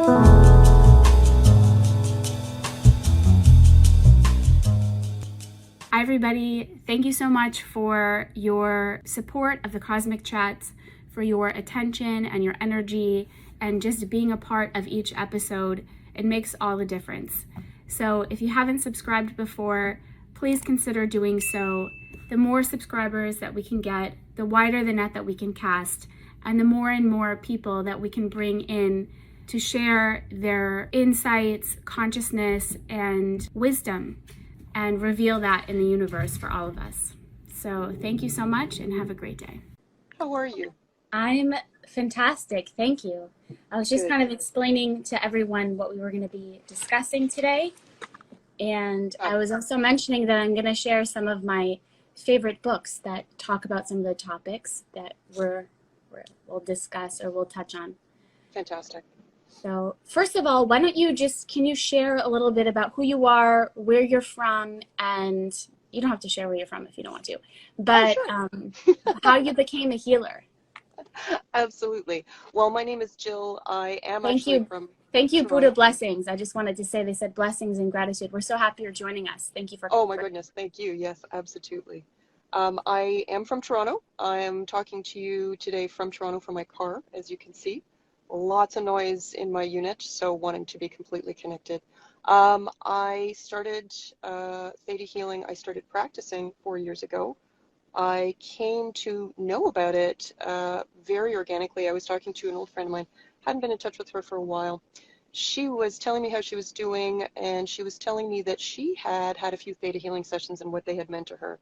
Hi everybody, thank you so much for your support of the Cosmic Chats, for your attention and your energy, and just being a part of each episode. It makes all the difference. So if you haven't subscribed before, please consider doing so. The more subscribers that we can get, the wider the net that we can cast, and the more and more people that we can bring in to share their insights, consciousness, and wisdom, and reveal that in the universe for all of us. So thank you so much and have a great day. How are you? I'm fantastic, thank you. I was just kind of explaining to everyone what we were going to be discussing today. And I was also mentioning that I'm going to share some of my favorite books that talk about some of the topics that we'll discuss or we'll touch on. Fantastic. So first of all, why don't you can you share a little bit about who you are, where you're from, and you don't have to share where you're from if you don't want to, but how you became a healer. Absolutely. Well, my name is Jill. I am from Thank you, Toronto. Buddha blessings. I just wanted to say, they said blessings and gratitude. We're so happy you're joining us. Thank you for. Oh my goodness, thank you. Yes, absolutely. I am from Toronto. I am talking to you today from Toronto from my car, as you can see. Lots of noise in my unit, so wanting to be completely connected. I started Theta healing. I started practicing 4 years ago. I came to know about it very organically. I was talking to an old friend of mine, hadn't been in touch with her for a while. She was telling me how she was doing, and she was telling me that she had had a few Theta healing sessions and what they had meant to her.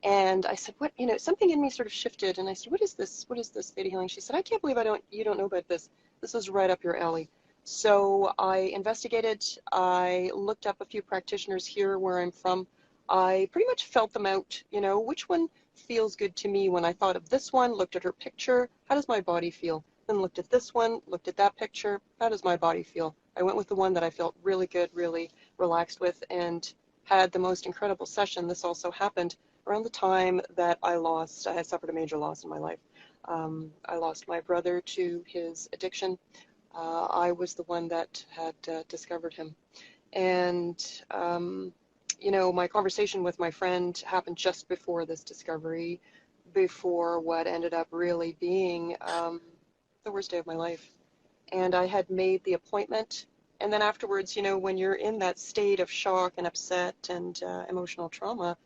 And I said, what, something in me sort of shifted, and I said, what is this Theta healing? She said, I can't believe you don't know about this. This is right up your alley. So I investigated. I looked up a few practitioners here where I'm from. I pretty much felt them out, which one feels good to me. When I thought of this one, looked at her picture, how does my body feel? Then looked at this one, looked at that picture, how does my body feel? I went with the one that I felt really good, really relaxed with, and had the most incredible session. This also happened around the time that I had suffered a major loss in my life. I lost my brother to his addiction. I was the one that had discovered him. And my conversation with my friend happened just before this discovery, before what ended up really being the worst day of my life. And I had made the appointment. And then afterwards, when you're in that state of shock and upset and emotional trauma,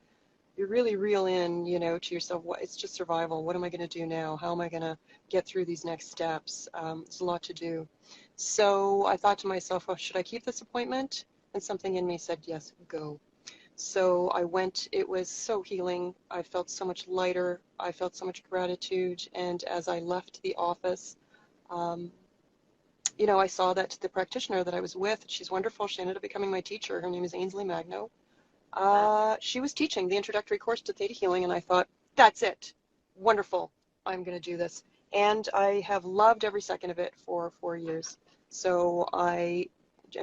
you really reel in, to yourself, it's just survival. What am I going to do now? How am I going to get through these next steps? There's a lot to do. So I thought to myself, oh, should I keep this appointment? And something in me said, yes, go. So I went. It was so healing. I felt so much lighter. I felt so much gratitude. And as I left the office, I saw that the practitioner that I was with, she's wonderful. She ended up becoming my teacher. Her name is Ainsley Magno. She was teaching the introductory course to Theta healing, and I thought, that's it. Wonderful. I'm going to do this. And I have loved every second of it for 4 years. So I'm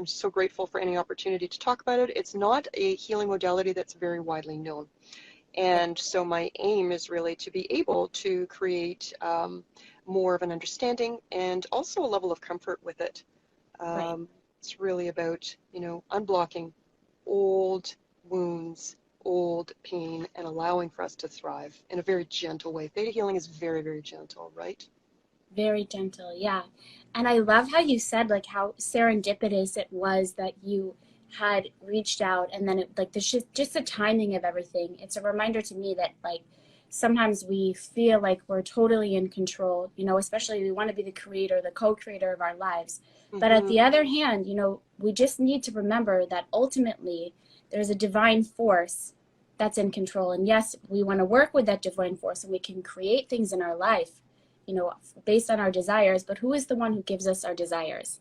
so grateful for any opportunity to talk about it. It's not a healing modality that's very widely known. And so my aim is really to be able to create more of an understanding and also a level of comfort with it. It's really about, unblocking old wounds, old pain, and allowing for us to thrive in a very gentle way. Theta healing is very, very gentle, right? Very gentle, yeah. And I love how you said, how serendipitous it was that you had reached out, and then just the timing of everything. It's a reminder to me that sometimes we feel like we're totally in control, especially we want to be the creator, the co-creator of our lives. Mm-hmm. But at the other hand, we just need to remember that ultimately there's a divine force that's in control. And yes, we want to work with that divine force, and we can create things in our life, based on our desires, but who is the one who gives us our desires?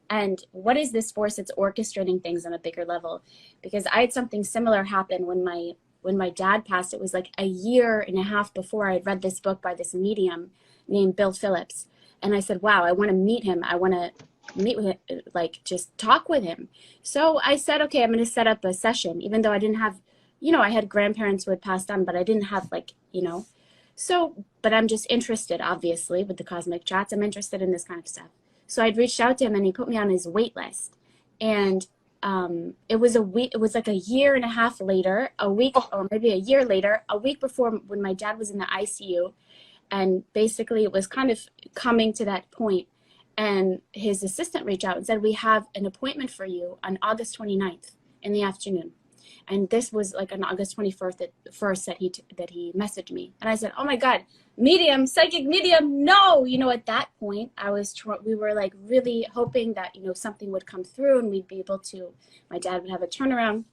And what is this force that's orchestrating things on a bigger level? Because I had something similar happen when my dad passed. It was like a year and a half before I had read this book by this medium named Bill Phillips. And I said, wow, I want to meet him. I want to meet with him, just talk with him. So I said, okay, I'm going to set up a session, even though I didn't have, I had grandparents who had passed on, but I didn't have So, but I'm just interested, obviously, with the Cosmic Chats. I'm interested in this kind of stuff. So I'd reached out to him and he put me on his wait list. And it was a week, it was like a year and a half later, a week Oh, or maybe a year later, a week before when my dad was in the ICU. And basically it was kind of coming to that point. And his assistant reached out and said, we have an appointment for you on August 29th in the afternoon. And this was like on August 21st that he messaged me. And I said, oh my God, medium, psychic medium, no. At that point, we were like really hoping that, something would come through and we'd be able to, my dad would have a turnaround.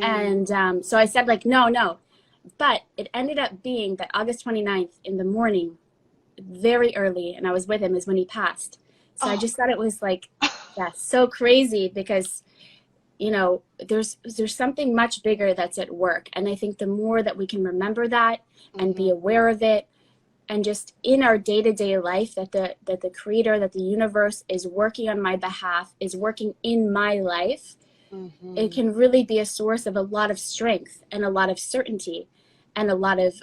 And so I said like, no, no. But it ended up being that August 29th in the morning, very early, and I was with him, is when he passed. So I just thought it was like, yeah, so crazy because, there's something much bigger that's at work. And I think the more that we can remember that and be aware of it, and just in our day-to-day life that the creator, that the universe is working on my behalf, is working in my life, it can really be a source of a lot of strength and a lot of certainty and a lot of,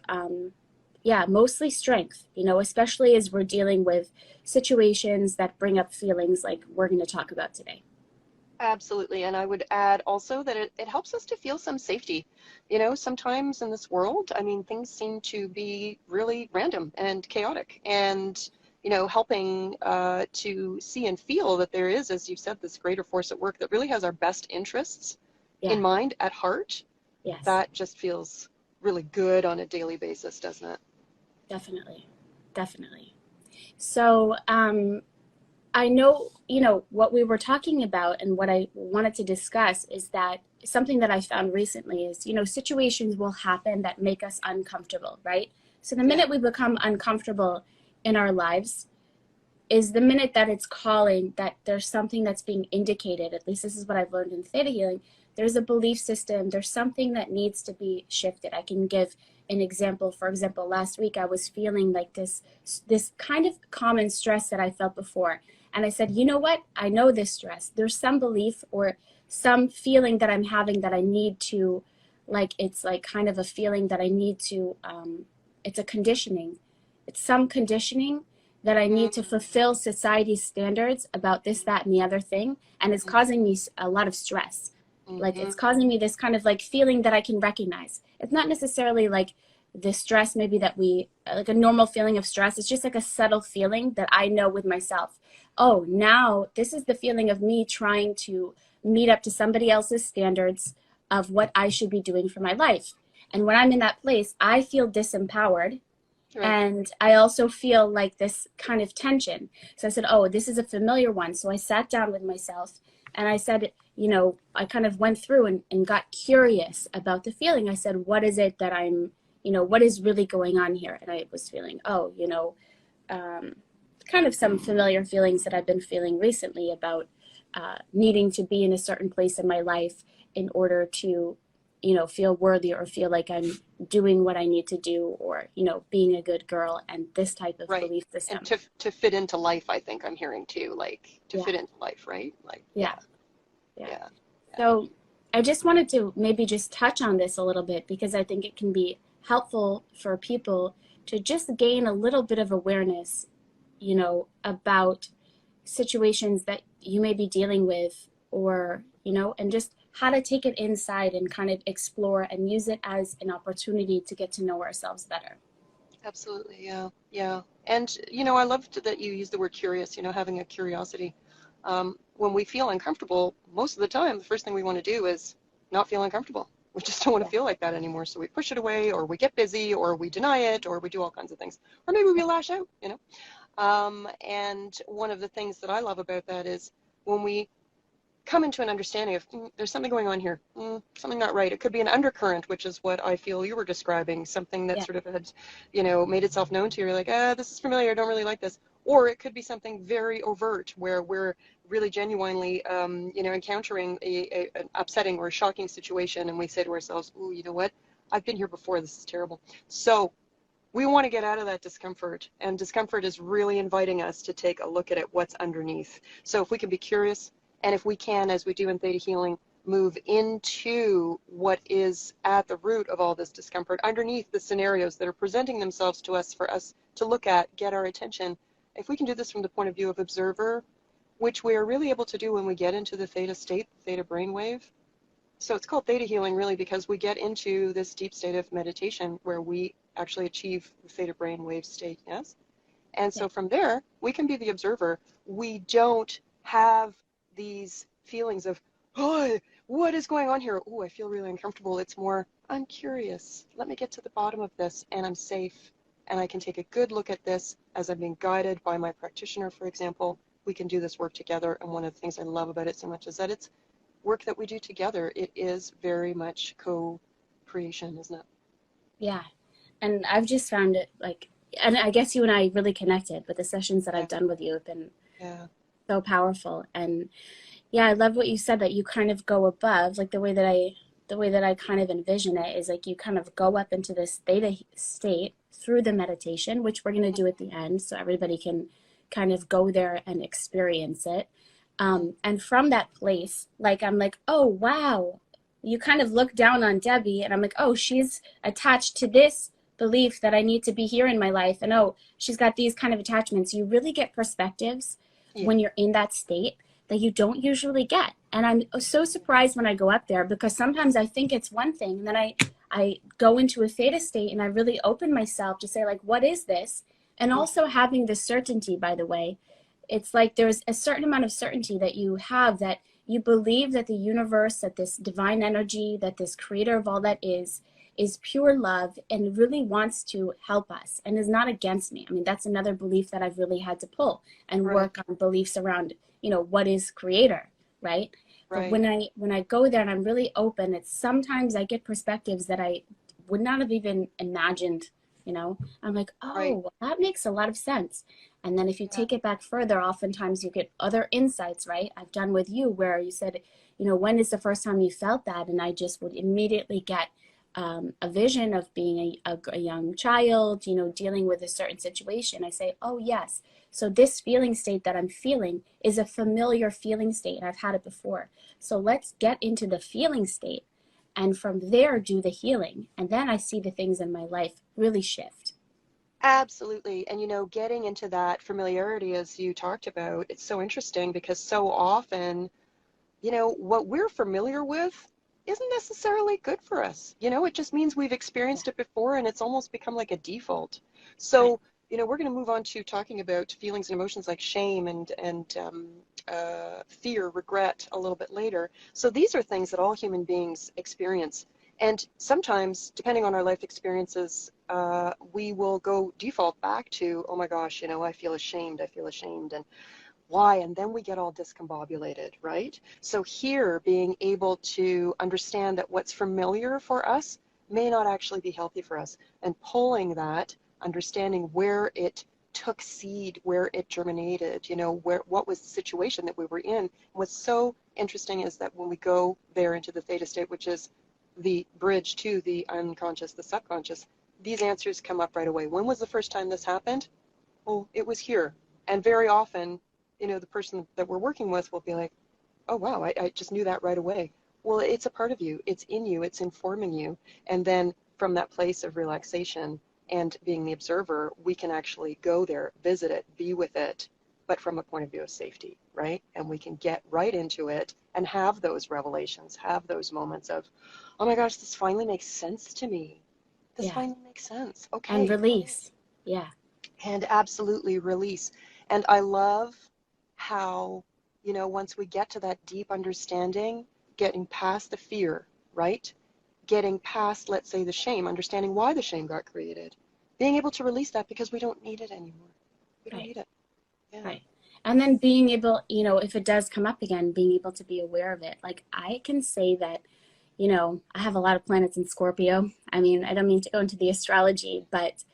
mostly strength, especially as we're dealing with situations that bring up feelings like we're going to talk about today. absolutely. And I would add also that it helps us to feel some safety. Sometimes in this world, I mean, things seem to be really random and chaotic. And, helping to see and feel that there is, as you said, this greater force at work that really has our best interests in Yeah. mind at heart, Yes, that just feels really good on a daily basis, doesn't it? definitely. Definitely. So, I know, what we were talking about and what I wanted to discuss is that something that I found recently is, situations will happen that make us uncomfortable, right? So the Yeah. minute we become uncomfortable in our lives is the minute that it's calling that there's something that's being indicated. At least this is what I've learned in theta healing. There's a belief system. There's something that needs to be shifted. I can give an example. For example, last week I was feeling like this kind of common stress that I felt before. And I said, you know what? I know this stress. There's some belief or some feeling that I'm having that I need to, like, it's like kind of a feeling that I need to, it's a conditioning. It's some conditioning that I need to fulfill society's standards about this, that, and the other thing. And it's causing me a lot of stress. Like it's causing me this kind of like feeling that I can recognize. It's not necessarily like the stress maybe that like a normal feeling of stress. It's just like a subtle feeling that I know with myself. Oh, now this is the feeling of me trying to meet up to somebody else's standards of what I should be doing for my life. And when I'm in that place, I feel disempowered, Right. and I also feel like this kind of tension. So I said, oh, this is a familiar one. So I sat down with myself and I said, I kind of went through and got curious about the feeling. I said, what is it that what is really going on here? And I was feeling, kind of some familiar feelings that I've been feeling recently about needing to be in a certain place in my life in order to feel worthy or feel like I'm doing what I need to do, or, being a good girl, and this type of Right. belief And system. to fit into life, I think I'm hearing too, like to Yeah. fit into life, right? Like, Yeah. yeah, Yeah. yeah. So I just wanted to maybe just touch on this a little bit because I think it can be helpful for people to just gain a little bit of awareness, about situations that you may be dealing with, or, and just how to take it inside and kind of explore and use it as an opportunity to get to know ourselves better. Absolutely, yeah, yeah. And I loved that you used the word curious, having a curiosity. When we feel uncomfortable, most of the time, the first thing we want to do is not feel uncomfortable. We just don't want to Yeah. feel like that anymore. So we push it away, or we get busy, or we deny it, or we do all kinds of things. Or maybe we lash out. And one of the things that I love about that is when we come into an understanding of there's something going on here, something not right. It could be an undercurrent, which is what I feel you were describing, something that Yeah. sort of had, made itself known to you. You're like, this is familiar. I don't really like this. Or it could be something very overt where we're really genuinely, encountering an upsetting or a shocking situation, and we say to ourselves, "Ooh, you know what? I've been here before. This is terrible." So we want to get out of that discomfort, and discomfort is really inviting us to take a look at it, what's underneath. So if we can be curious, and if we can, as we do in theta healing, move into what is at the root of all this discomfort, underneath the scenarios that are presenting themselves to us for us to look at, get our attention, if we can do this from the point of view of observer, which we are really able to do when we get into the theta state, theta brainwave. So it's called theta healing really because we get into this deep state of meditation where we actually achieve the theta brainwave state, yes? And Yeah. so from there, we can be the observer. We don't have these feelings of, oh, what is going on here? Oh, I feel really uncomfortable. It's more, I'm curious. Let me get to the bottom of this, and I'm safe. And I can take a good look at this as I'm being guided by my practitioner, for example. We can do this work together. And one of the things I love about it so much is that it's work that we do together. It is very much co-creation, isn't it? Yeah. And I've just found it like, and I guess you and I really connected with the sessions that Yeah, I've done with you have been yeah, so powerful. And yeah, I love what you said that you kind of go above, like the way that I kind of envision it is like you kind of go up into this theta state through the meditation, which we're going to do at the end so everybody can kind of go there and experience it. And from that place, like I'm like, oh wow, you kind of look down on Debbie and I'm like, oh, she's attached to this belief that I need to be here in my life. And oh, she's got these kind of attachments. You really get perspectives yeah, when you're in that state that you don't usually get. And I'm so surprised when I go up there because sometimes I think it's one thing and then I go into a theta state and I really open myself to say like, what is this? And also having the certainty, by the way, it's like there's a certain amount of certainty that you have that you believe that the universe, that this divine energy, that this creator of all that is pure love and really wants to help us and is not against me. I mean, that's another belief that I've really had to pull and right, work on beliefs around, what is creator, right? But right, when I go there and I'm really open, it's sometimes I get perspectives that I would not have even imagined. I'm like, right. oh, well, that makes a lot of sense. And then if you Yeah, take it back further, oftentimes you get other insights, right? I've done with you where you said, when is the first time you felt that? And I just would immediately get a vision of being a young child, dealing with a certain situation. I say, oh, yes. So this feeling state that I'm feeling is a familiar feeling state. And I've had it before. So let's get into the feeling state and from there do the healing. And then I see the things in my life really shift. absolutely. And getting into that familiarity as you talked about, it's so interesting because so often, what we're familiar with isn't necessarily good for us. It just means we've Yeah, experienced it before and it's almost become like a default. right. So, we're going to move on to talking about feelings and emotions like shame and fear, regret a little bit later. So these are things that all human beings experience. And sometimes, depending on our life experiences, we will go default back to, oh my gosh, I feel ashamed, and why? And then we get all discombobulated, right? So here, being able to understand that what's familiar for us may not actually be healthy for us, and pulling that, understanding where it took seed, where it germinated, what was the situation that we were in. And what's so interesting is that when we go there into the theta state, which is the bridge to the unconscious, the subconscious, these answers come up right away. When was the first time this happened? Oh, it was here. And very often, the person that we're working with will be like, oh, wow, I just knew that right away. Well, it's a part of you. It's in you. It's informing you. And then from that place of relaxation and being the observer, we can actually go there, visit it, be with it, but from a point of view of safety, right? And we can get right into it and have those revelations, have those moments of, oh my gosh, this finally makes sense to me. This Yeah. finally makes sense. And Okay, great. release. Yeah. And absolutely release. And I love how, once we get to that deep understanding, getting past the fear, right? Getting past, let's say, the shame, understanding why the shame got created, being able to release that because we don't need it anymore. We don't Right. need it. Yeah. Right. And then being able, if it does come up again, being able to be aware of it. Like I can say that, I have a lot of planets in Scorpio. I mean, I don't mean to go into the astrology, but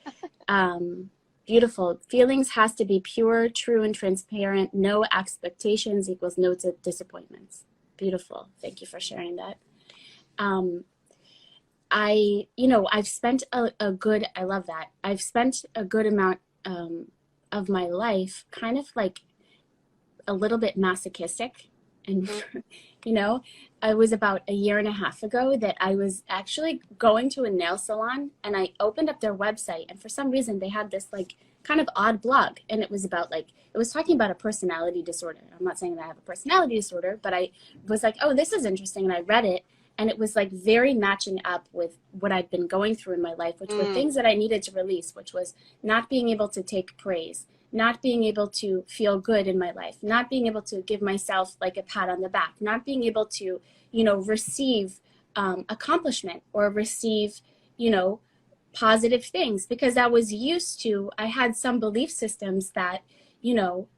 beautiful. Feelings has to be pure, true, and transparent. No expectations equals no disappointments. Beautiful. Thank you for sharing that. Um, I've spent I love that. I've spent a good amount of my life kind of like a little bit masochistic. And, Mm-hmm. you know, it was about a year and a half ago that I was actually going to a nail salon and I opened up their website. And for some reason, they had this like kind of odd blog. And it was about like, it was talking about a personality disorder. I'm not saying that I have a personality disorder, but I was like, oh, this is interesting. And I read it, and it was like very matching up with what I'd been going through in my life, which were things that I needed to release, which was not being able to take praise, not being able to feel good in my life, not being able to give myself like a pat on the back, not being able to, you know, receive accomplishment or receive, you know, positive things, because I was used to, I had some belief systems that, you know,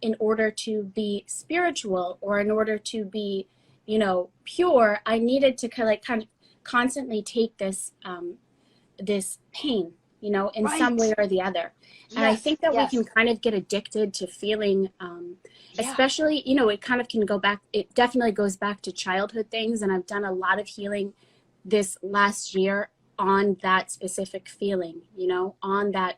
in order to be spiritual or in order to be, you know, pure, I needed to kind of constantly take this, this pain, you know, in some way or the other. And I think that we can kind of get addicted to feeling, especially, you know, it kind of can go back, it definitely goes back to childhood things. And I've done a lot of healing this last year on that specific feeling, you know, on that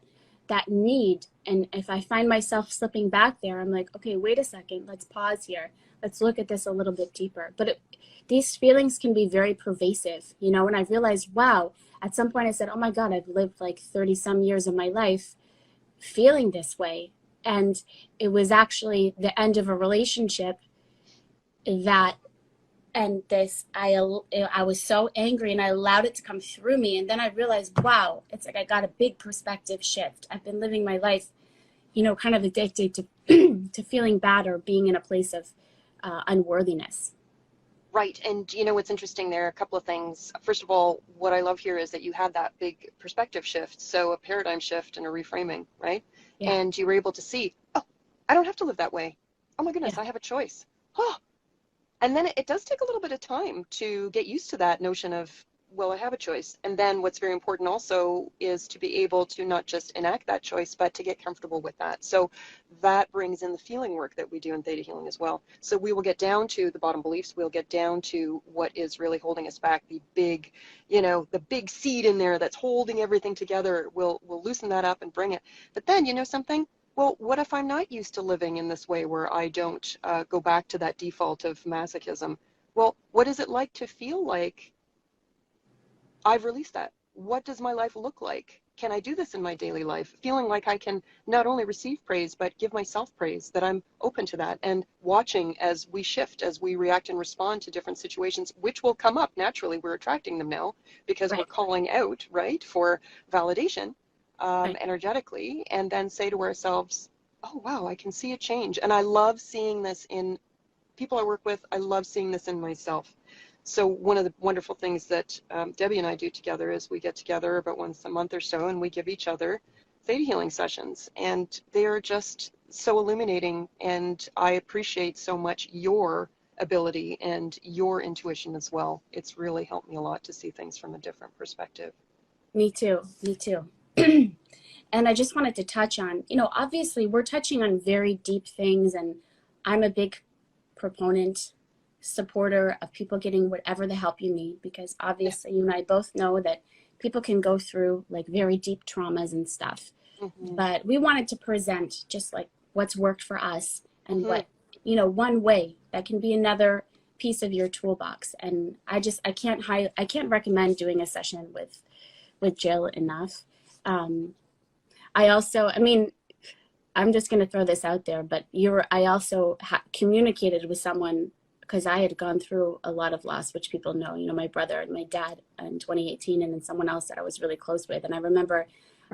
need. And if I find myself slipping back there, I'm like, okay, wait a second, let's pause here. Let's look at this a little bit deeper. But these feelings can be very pervasive, you know, and I realized, wow, at some point I said, oh my God, I've lived like 30 some years of my life feeling this way. And it was actually the end of a relationship that, and this, I was so angry and I allowed it to come through me. And then I realized, wow, it's like I got a big perspective shift. I've been living my life, you know, kind of addicted to to feeling bad or being in a place of unworthiness. Right. And you know what's interesting there? A couple of things. First of all, what I love here is that you had that big perspective shift. So a paradigm shift and a reframing, right? Yeah. And you were able to see, oh, I don't have to live that way. Oh my goodness, Yeah. I have a choice. Oh. And then it does take a little bit of time to get used to that notion of, well, I have a choice. And then what's very important also is to be able to not just enact that choice, but to get comfortable with that. So that brings in the feeling work that we do in Theta Healing as well. So we will get down to the bottom beliefs. We'll get down to what is really holding us back, the big, you know, the big seed in there that's holding everything together. We'll loosen that up and bring it. But then, you know something? Well, what if I'm not used to living in this way where I don't go back to that default of masochism? Well, what is it like to feel like I've released that? What does my life look like? Can I do this in my daily life? Feeling like I can not only receive praise, but give myself praise, that I'm open to that, and watching as we shift, as we react and respond to different situations, which will come up naturally. We're attracting them now because we're calling out, right, for validation energetically, and then say to ourselves, oh, wow, I can see a change. And I love seeing this in people I work with. I love seeing this in myself. So one of the wonderful things that Debbie and I do together is we get together about once a month or so, and we give each other Theta healing sessions. And they are just so illuminating, and I appreciate so much your ability and your intuition as well. It's really helped me a lot to see things from a different perspective. Me too. Me too. And I just wanted to touch on, you know, obviously we're touching on very deep things, and I'm a big proponent, supporter of people getting whatever the help you need, because obviously you and I both know that people can go through like very deep traumas and stuff. But we wanted to present just like what's worked for us and what, you know, one way that can be another piece of your toolbox. And I can't recommend doing a session with Jill enough. I mean, I'm just going to throw this out there, but I also communicated with someone, because I had gone through a lot of loss, which people know, you know, my brother and my dad in 2018, and then someone else that I was really close with. And I remember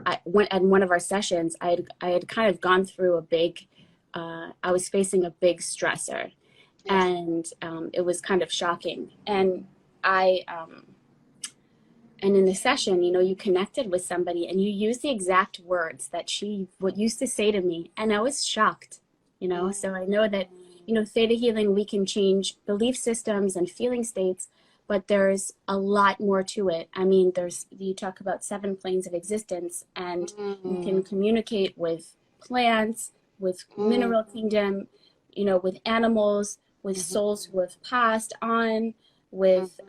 at one of our sessions, I had kind of gone through a big, I was facing a big stressor, and it was kind of shocking. And and in the session, you know, you connected with somebody and you used the exact words that she used to say to me. And I was shocked, you know. So I know that, you know, Theta healing, we can change belief systems and feeling states, but there's a lot more to it. I mean, you talk about 7 planes of existence, and you can communicate with plants, with mineral kingdom, you know, with animals, with souls who have passed on, with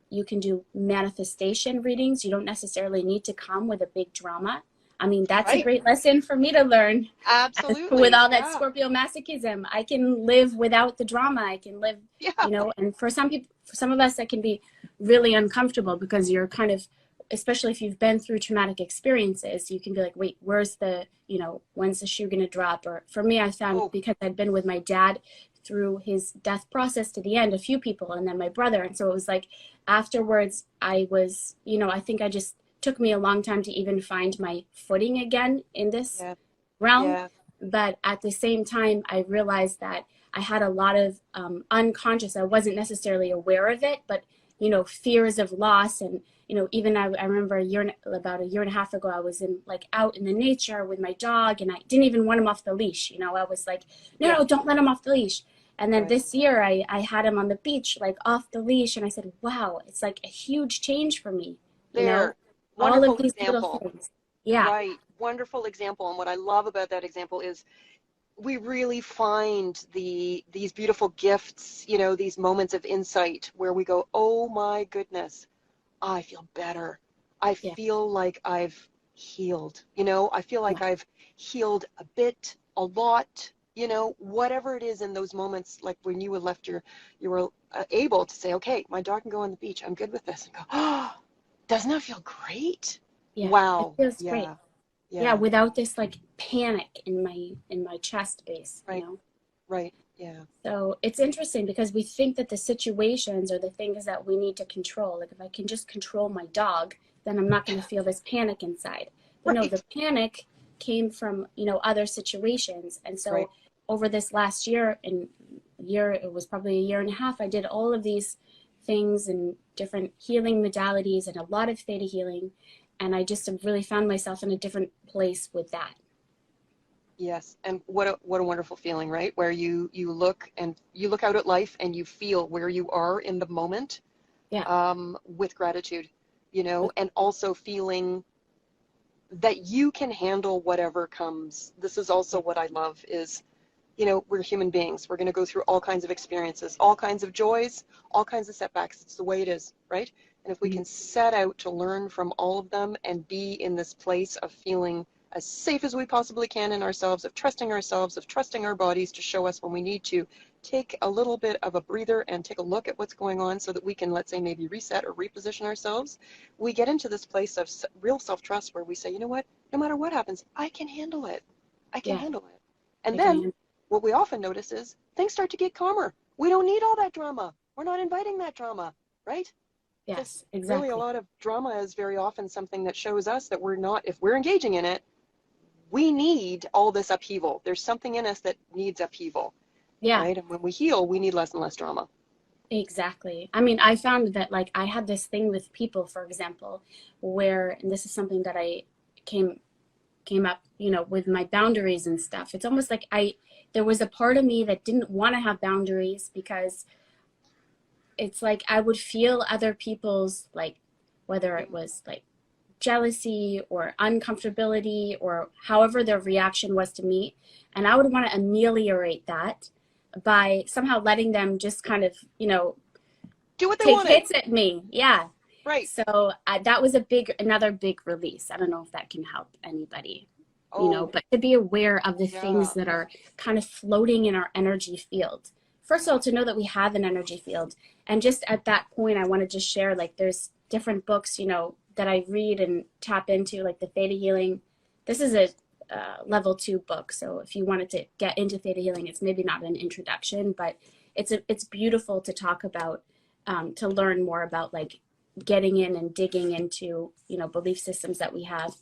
you can do manifestation readings. You don't necessarily need to come with a big drama. I mean, that's a great lesson for me to learn. Absolutely. With all that Scorpio masochism, I can live without the drama. I can live, you know, and for some people, for some of us, that can be really uncomfortable, because you're kind of especially if you've been through traumatic experiences, you can be like, wait, where's the, when's the shoe going to drop? Or for me, I found, Oh, because I'd been with my dad through his death process to the end, a few people, and then my brother. And so it was like afterwards, I was, I think I just took me a long time to even find my footing again in this yeah, realm. yeah, But at the same time, I realized that I had a lot of unconscious, I wasn't necessarily aware of it, but, fears of loss. And, even I remember about a year and a half ago, I was out in the nature with my dog, and I didn't even want him off the leash. I was like, yeah, no, don't let him off the leash. And then right. this year I had him on the beach, like off the leash. And I said, wow, it's like a huge change for me, There, all of wonderful these little example. things. Yeah. Right, wonderful example. And what I love about that example is we really find these beautiful gifts, these moments of insight where we go, oh my goodness, I feel better. I Yeah. feel like I've healed, I feel Yeah. like I've healed a bit, a lot, whatever it is in those moments, like when you were you were able to say, okay, my dog can go on the beach. I'm good with this. And go, oh, doesn't that feel great? Yeah. It Wow. feels great. Yeah. Yeah, Yeah. without this like panic in my chest base, Right. Right. Yeah. So it's interesting because we think that the situations are the things that we need to control. Like if I can just control my dog, then I'm not going to feel this panic inside. But no, the Right. panic came from, other situations. And Right. so over this last year, it was probably a year and a half, I did all of these things and different healing modalities and a lot of theta healing. And I just have really found myself in a different place with that. Yes. And what a wonderful feeling, right? Where you look out at life and you feel where you are in the moment, Yeah. with gratitude, and also feeling that you can handle whatever comes. This is also what I love is, we're human beings. We're going to go through all kinds of experiences, all kinds of joys, all kinds of setbacks. It's the way it is, right? And if we Mhm. can set out to learn from all of them and be in this place of feeling as safe as we possibly can in ourselves, of trusting our bodies to show us when we need to take a little bit of a breather and take a look at what's going on so that we can, let's say, maybe reset or reposition ourselves, we get into this place of real self-trust where we say, you know what, no matter what happens, I can handle it. I can Yeah. handle it. And I can then handle. what we often notice is things start to get calmer. We don't need all that drama. We're not inviting that drama, right? Because Yes, really a exactly. lot of drama is very often something that shows us that we're not, if we're engaging in it, we need all this upheaval. There's something in us that needs upheaval, Yeah, right? And when we heal, we need less and less drama. exactly. I mean, I found that like I had this thing with people, for example, where, and this is something that I came came up, with my boundaries and stuff. It's almost like there was a part of me that didn't want to have boundaries because it's like I would feel other people's like, whether it was like jealousy or uncomfortability or however their reaction was to me. And I would want to ameliorate that by somehow letting them just kind of, Do what they take wanted. hits at me. Yeah. Right. So that was another big release. I don't know if that can help anybody, Oh, but to be aware of the things yeah. that are kind of floating in our energy field. First of all, to know that we have an energy field. And just at that point, I want to just share like there's different books, that I read and tap into, like the Theta Healing. This is a level 2 book. So if you wanted to get into Theta Healing, it's maybe not an introduction, but it's beautiful to talk about, to learn more about like getting in and digging into, belief systems that we have.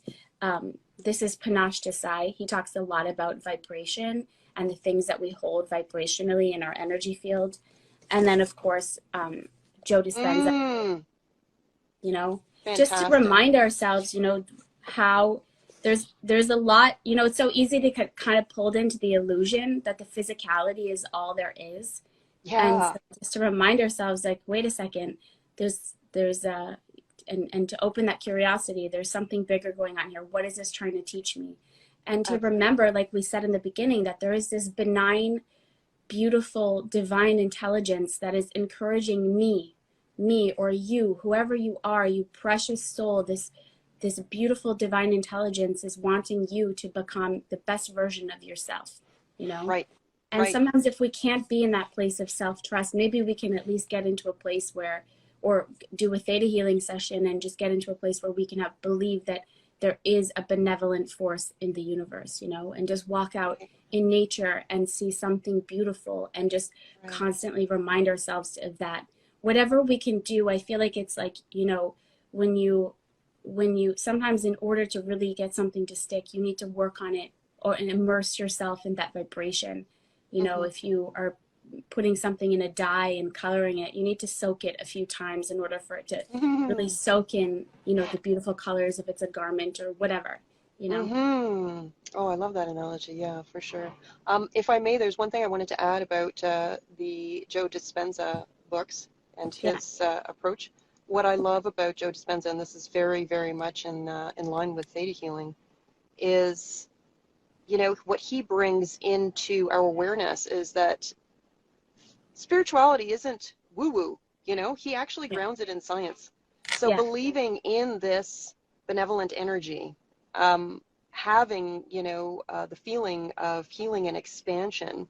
This is Panache Desai. He talks a lot about vibration and the things that we hold vibrationally in our energy field. And then, of course, Joe Dispenza, Mm, you know, just to fantastic. remind ourselves, how there's a lot, it's so easy to kind of pulled into the illusion that the physicality is all there is. And Yeah. so just to remind ourselves, like, wait a second, there's and to open that curiosity, there's something bigger going on here. What is this trying to teach me? And to Absolutely. remember, like we said in the beginning, that there is this benign, beautiful, divine intelligence that is encouraging me or you, whoever you are, you precious soul, this beautiful divine intelligence is wanting you to become the best version of yourself, you know? Right. And Right. sometimes if we can't be in that place of self-trust, maybe we can at least get into a place where or do a theta healing session and just get into a place where we can have believe that there is a benevolent force in the universe, you know, and just walk out in nature and see something beautiful and just Right. constantly remind ourselves of that. Whatever we can do, I feel like it's like, you know, when you sometimes in order to really get something to stick, you need to work on it or and immerse yourself in that vibration. You know, if you are putting something in a dye and coloring it, you need to soak it a few times in order for it to really soak in, you know, the beautiful colors if it's a garment or whatever, you know. Oh, I love that analogy. Yeah, for sure. If I may, there's one thing I wanted to add about the Joe Dispenza books and Yeah. his approach. What I love about Joe Dispenza, and this is very, very much in line with theta healing, is, you know, what he brings into our awareness is that spirituality isn't woo-woo, you know, he actually Yeah. grounds it in science. So Yeah. believing in this benevolent energy, having, you know, the feeling of healing and expansion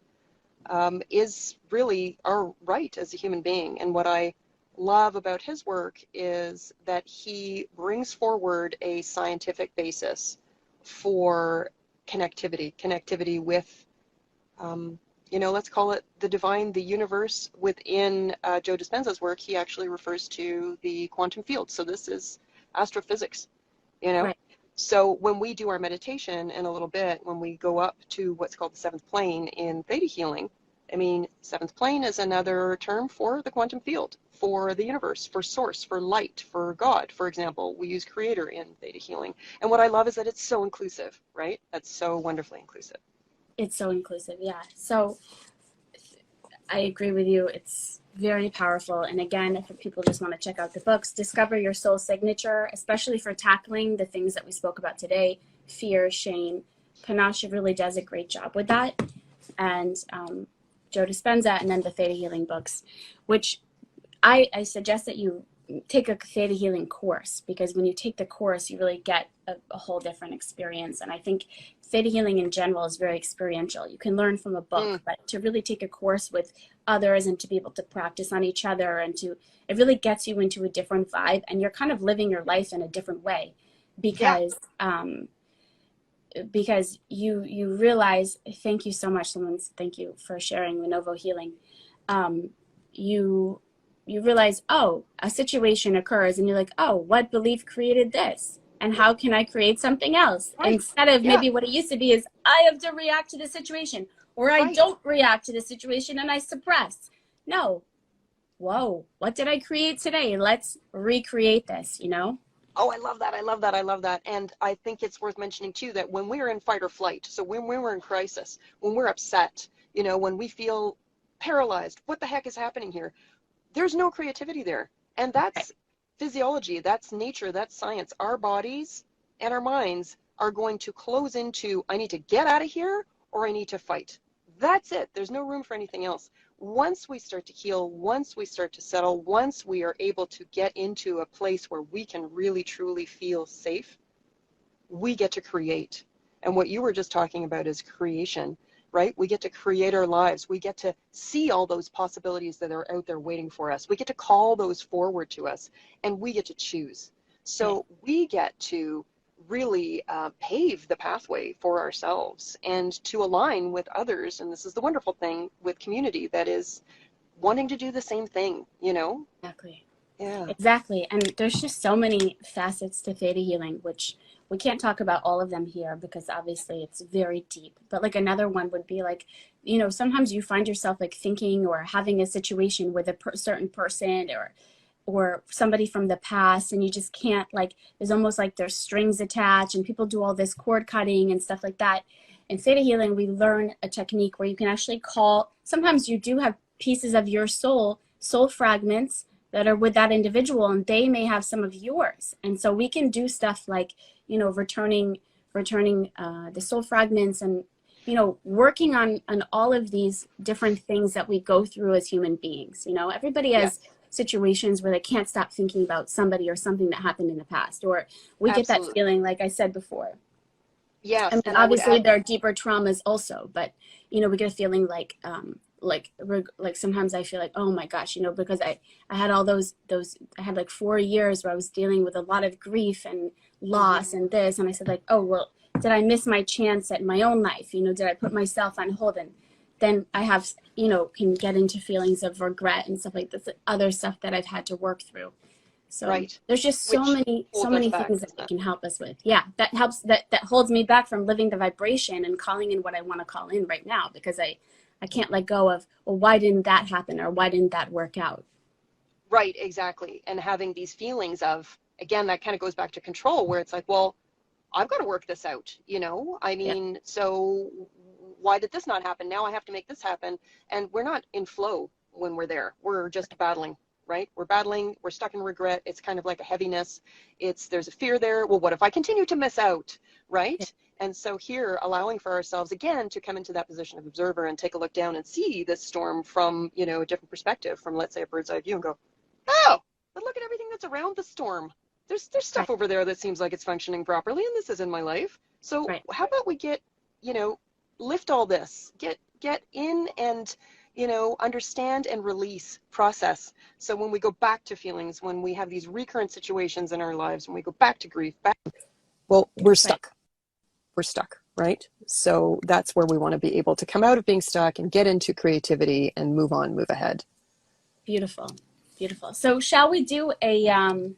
is really our right as a human being. And what I love about his work is that he brings forward a scientific basis for connectivity with, you know, let's call it the divine, the universe. Within Joe Dispenza's work, he actually refers to the quantum field. So this is astrophysics, you know. Right. So when we do our meditation in a little bit, when we go up to what's called the seventh plane in theta healing, I mean, seventh plane is another term for the quantum field, for the universe, for source, for light, for God, for example. We use creator in theta healing. And what I love is that it's so inclusive, right? That's so wonderfully inclusive. It's so inclusive. Yeah. So I agree with you. It's very powerful. And again, if people just want to check out the books, Discover Your Soul Signature, especially for tackling the things that we spoke about today, fear, shame. Panasha really does a great job with that. And Joe Dispenza, and then the Theta Healing books, which I suggest that you take a theta healing course, because when you take the course, you really get a whole different experience. And I think theta healing in general is very experiential. You can learn from a book, but to really take a course with others and to be able to practice on each other and to, it really gets you into a different vibe, and you're kind of living your life in a different way Yeah. because you realize, thank you so much, thank you for sharing Lenovo Healing. You realize, oh, a situation occurs and you're like, oh, what belief created this? And how can I create something else? Right. Instead of Yeah. maybe what it used to be is I have to react to the situation, or I Right. don't react to the situation and I suppress. No. Whoa, what did I create today? Let's recreate this, you know? Oh, I love that. I love that. I love that. And I think it's worth mentioning too that when we're in fight or flight, so when we're in crisis, when we're upset, you know, when we feel paralyzed, what the heck is happening here? There's no creativity there. And that's physiology, that's nature, that's science. Our bodies and our minds are going to close into, I need to get out of here or I need to fight. That's it. There's no room for anything else. Once we start to heal, once we start to settle, once we are able to get into a place where we can really truly feel safe, we get to create. And what you were just talking about is creation, right? We get to create our lives. We get to see all those possibilities that are out there waiting for us. We get to call those forward to us, and we get to choose. So we get to really pave the pathway for ourselves and to align with others. And this is the wonderful thing with community, that is wanting to do the same thing, you know? Exactly. Yeah. Exactly. And there's just so many facets to theta healing, which we can't talk about all of them here because obviously it's very deep. But like another one would be like, you know, sometimes you find yourself like thinking or having a situation with a certain person or somebody from the past, and you just can't, like, there's almost like there's strings attached, and people do all this cord cutting and stuff like that. In theta healing, we learn a technique where you can actually call, sometimes you do have pieces of your soul fragments that are with that individual, and they may have some of yours. And so we can do stuff like, you know, returning the soul fragments, and, you know, working on all of these different things that we go through as human beings. You know, everybody has situations where they can't stop thinking about somebody or something that happened in the past, or we get that Absolutely. feeling, like I said before. I Yes. mean, And I would obviously add, there are deeper traumas also, but, you know, we get a feeling like like sometimes I feel like, oh my gosh, because I had all those I had like 4 years where I was dealing with a lot of grief and Mm-hmm. loss and this, and I said like, oh well, did I miss my chance at my own life? Did I put myself on hold? And then I have, can get into feelings of regret and stuff like this, other stuff that I've had to work through. So Right. there's just so Which many so holds us many back, things that doesn't it it? can help us with. Yeah, that helps, that holds me back from living the vibration and calling in what I want to call in right now, because I can't let go of, well, why didn't that happen, or why didn't that work out? Right, exactly. And having these feelings of, again, that kind of goes back to control, where it's like, well, I've got to work this out, I Yeah, mean, so why did this not happen? Now I have to make this happen. And we're not in flow when we're there. We're just battling, right? We're battling, we're stuck in regret. It's kind of like a heaviness. There's a fear there. Well, what if I continue to miss out, yeah, right? And so here, allowing for ourselves again to come into that position of observer and take a look down and see this storm from, a different perspective, from, let's say, a bird's eye view, and go, oh, but look at everything that's around the storm. There's stuff right, over there that seems like it's functioning properly, and this is in my life. So right. how about we you know, lift all this, get in and, understand and release, process. So when we go back to feelings, when we have these recurrent situations in our lives, when we go back to grief, well, we're Right. stuck. We're stuck, right? So that's where we want to be able to come out of being stuck and get into creativity and move on, move ahead. Beautiful, beautiful. So shall we do a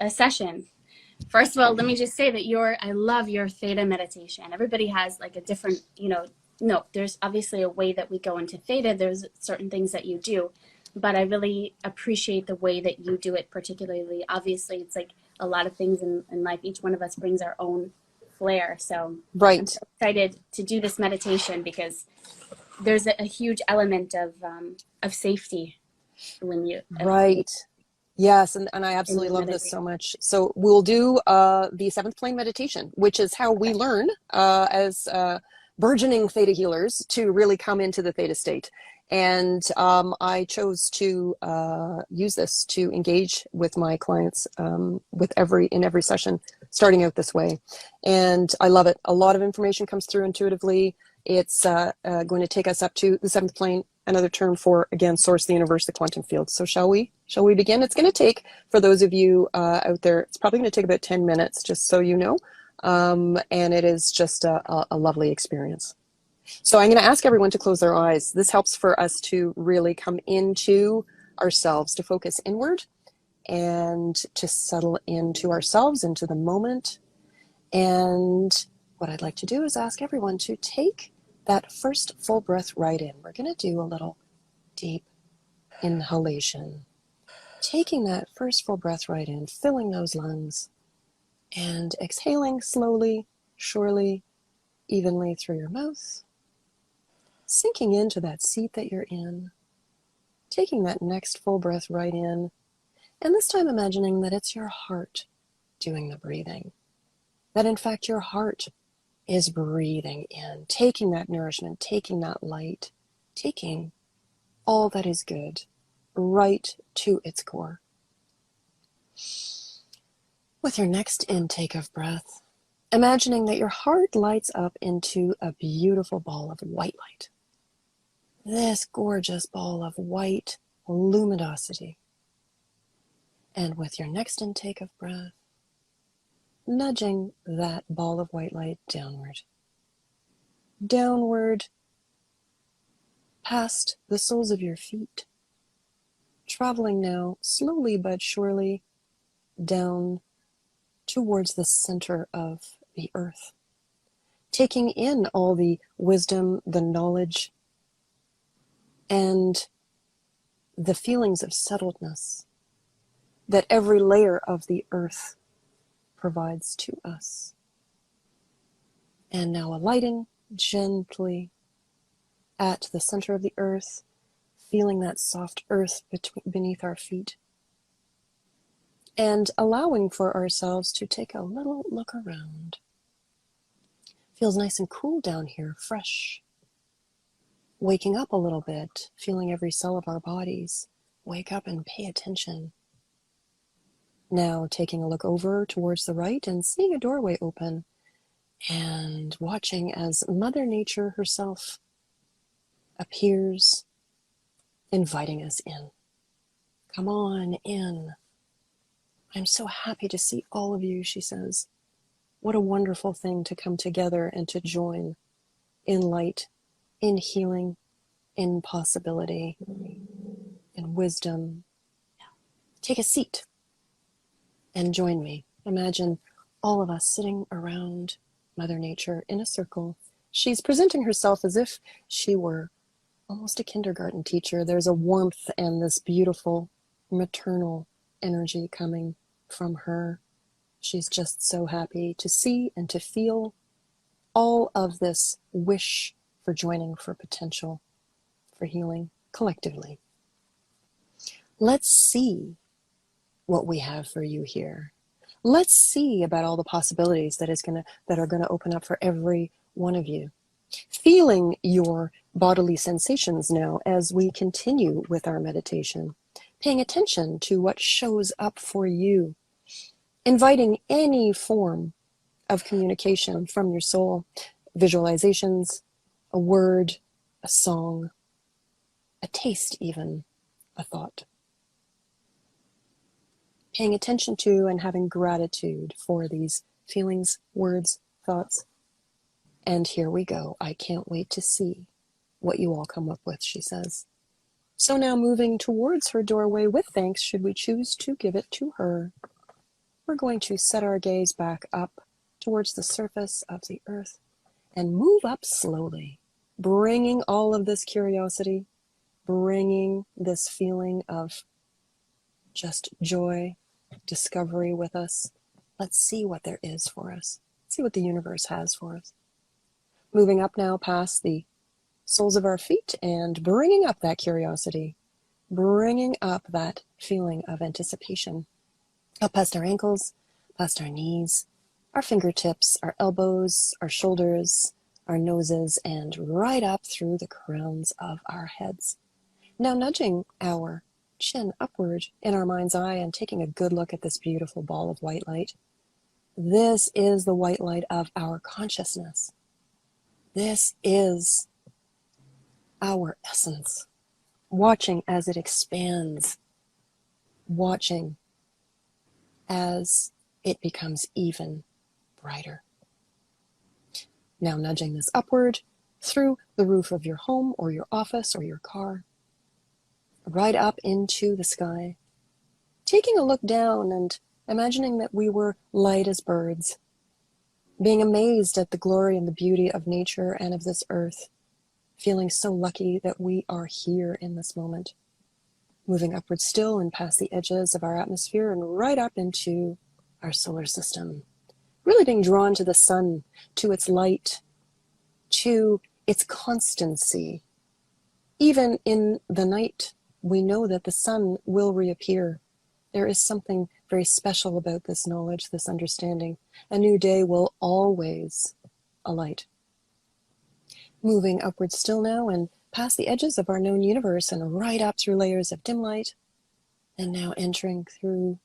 session? First of all, let me just say that I love your theta meditation. Everybody has like a different, no, there's obviously a way that we go into theta. There's certain things that you do, but I really appreciate the way that you do it particularly. Obviously, it's like a lot of things in life. Each one of us brings our own flair. So I'm Right. so excited to do this meditation because there's a huge element of safety when you Right. Yes, and I in absolutely your love this meditation. so much. So we'll do the seventh plane meditation, which is how we Okay. learn as burgeoning theta healers to really come into the theta state. And I chose to use this to engage with my clients in every session, starting out this way. And I love it. A lot of information comes through intuitively. It's going to take us up to the seventh plane, another term for, again, source, the universe, the quantum field. So shall we begin? It's going to take, for those of you out there, it's probably going to take about 10 minutes, just so you know. And it is just a lovely experience. So I'm going to ask everyone to close their eyes. This helps for us to really come into ourselves, to focus inward and to settle into ourselves, into the moment. And what I'd like to do is ask everyone to take that first full breath right in. We're going to do a little deep inhalation. Taking that first full breath right in, filling those lungs, and exhaling slowly, surely, evenly through your mouth, sinking into that seat that you're in, taking that next full breath right in, and this time imagining that it's your heart doing the breathing. That in fact your heart is breathing in, taking that nourishment, taking that light, taking all that is good right to its core. With your next intake of breath, imagining that your heart lights up into a beautiful ball of white light. This gorgeous ball of white luminosity. And with your next intake of breath, nudging that ball of white light downward. Downward, past the soles of your feet. Traveling now, slowly but surely, down towards the center of the earth. Taking in all the wisdom, the knowledge, and the feelings of settledness that every layer of the earth provides to us. And now alighting gently at the center of the earth, feeling that soft earth beneath our feet, and allowing for ourselves to take a little look around. Feels nice and cool down here, fresh. Waking up a little bit, feeling every cell of our bodies wake up and pay attention. Now taking a look over towards the right and seeing a doorway open and watching as Mother Nature herself appears, inviting us in. Come on in. I'm so happy to see all of you, she says. What a wonderful thing to come together and to join in light, in healing, in possibility, in wisdom. Take a seat and join me. Imagine all of us sitting around Mother Nature in a circle. She's presenting herself as if she were almost a kindergarten teacher. There's a warmth and this beautiful maternal energy coming from her. She's just so happy to see and to feel all of this wish for joining, for potential, for healing collectively. Let's see what we have for you here. Let's see about all the possibilities that are going to open up for every one of you. Feeling your bodily sensations now as we continue with our meditation, paying attention to what shows up for you, inviting any form of communication from your soul, visualizations, a word, a song, a taste even, a thought. Paying attention to and having gratitude for these feelings, words, thoughts. And here we go. I can't wait to see what you all come up with, she says. So now moving towards her doorway with thanks, should we choose to give it to her, we're going to set our gaze back up towards the surface of the earth and move up slowly, bringing all of this curiosity, bringing this feeling of just joy, discovery with us. Let's see what there is for us. See what the universe has for us. Moving up now past the soles of our feet and bringing up that curiosity, bringing up that feeling of anticipation, up past our ankles, past our knees, our fingertips, our elbows, our shoulders, our noses, and right up through the crowns of our heads. Now nudging our chin upward in our mind's eye and taking a good look at this beautiful ball of white light. This is the white light of our consciousness. This is our essence. Watching as it expands, watching as it becomes even brighter. Now nudging this upward through the roof of your home or your office or your car, right up into the sky, taking a look down and imagining that we were light as birds, being amazed at the glory and the beauty of nature and of this earth, feeling so lucky that we are here in this moment, moving upward still and past the edges of our atmosphere and right up into our solar system, really being drawn to the sun, to its light, to its constancy. Even in the night, we know that the sun will reappear. There is something very special about this knowledge, this understanding. A new day will always alight. Moving upward still now and past the edges of our known universe and right up through layers of dim light, and now entering through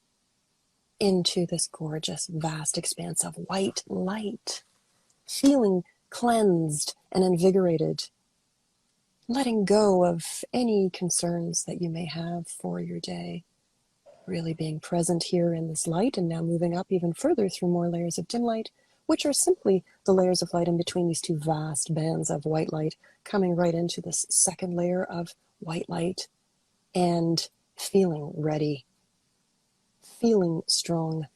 into this gorgeous, vast expanse of white light, feeling cleansed and invigorated, letting go of any concerns that you may have for your day, really being present here in this light, and now moving up even further through more layers of dim light, which are simply the layers of light in between these two vast bands of white light, coming right into this second layer of white light, and feeling ready, feeling strong,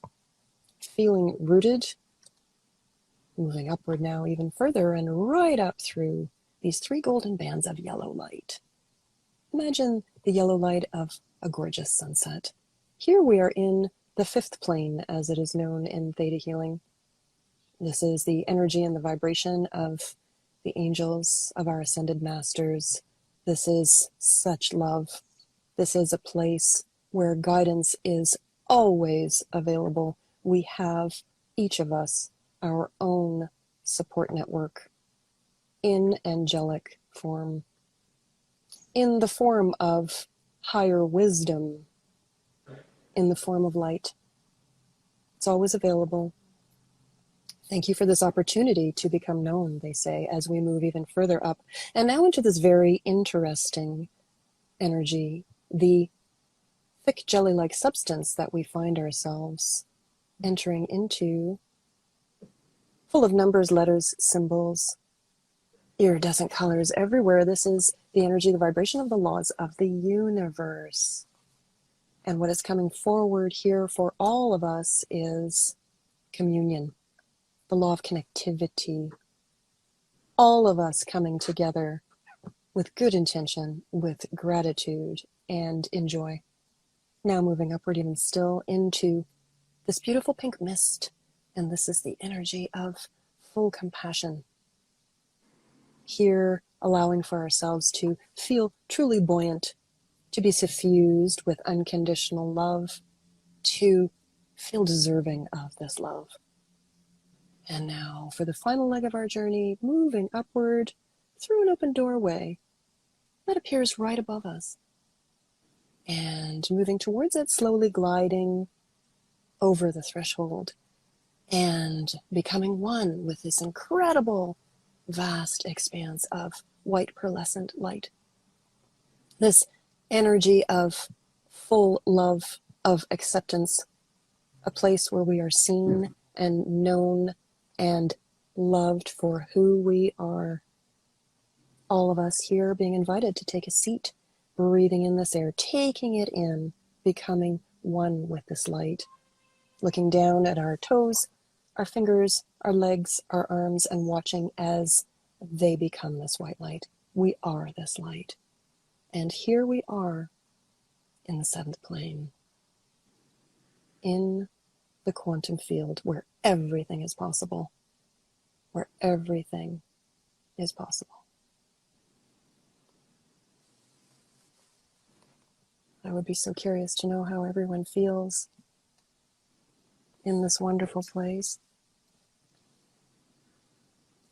feeling rooted, moving upward now even further and right up through these three golden bands of yellow light. Imagine the yellow light of a gorgeous sunset. Here we are in the fifth plane, as it is known in Theta healing. This is the energy and the vibration of the angels, of our ascended masters. This is such love. This is a place where guidance is always available. We have, each of us, our own support network in angelic form, in the form of higher wisdom, in the form of light. It's always available. Thank you for this opportunity to become known, they say, as we move even further up. And now into this very interesting energy, the thick jelly-like substance that we find ourselves entering into, full of numbers, letters, symbols, iridescent colors everywhere. This is the energy, the vibration of the laws of the universe. And what is coming forward here for all of us is communion, the law of connectivity, all of us coming together with good intention, with gratitude, and in joy. Now moving upward even still into this beautiful pink mist. And this is the energy of full compassion. Here, allowing for ourselves to feel truly buoyant, to be suffused with unconditional love, to feel deserving of this love. And now for the final leg of our journey, moving upward through an open doorway that appears right above us. And moving towards it, slowly gliding over the threshold and becoming one with this incredible, vast expanse of white pearlescent light. This energy of full love, of acceptance, a place where we are seen and known and loved for who we are. All of us here being invited to take a seat, breathing in this air, taking it in, becoming one with this light, looking down at our toes, our fingers, our legs, our arms, and watching as they become this white light. We are this light. And here we are in the seventh plane, in the quantum field where everything is possible, where everything is possible. I would be so curious to know how everyone feels in this wonderful place.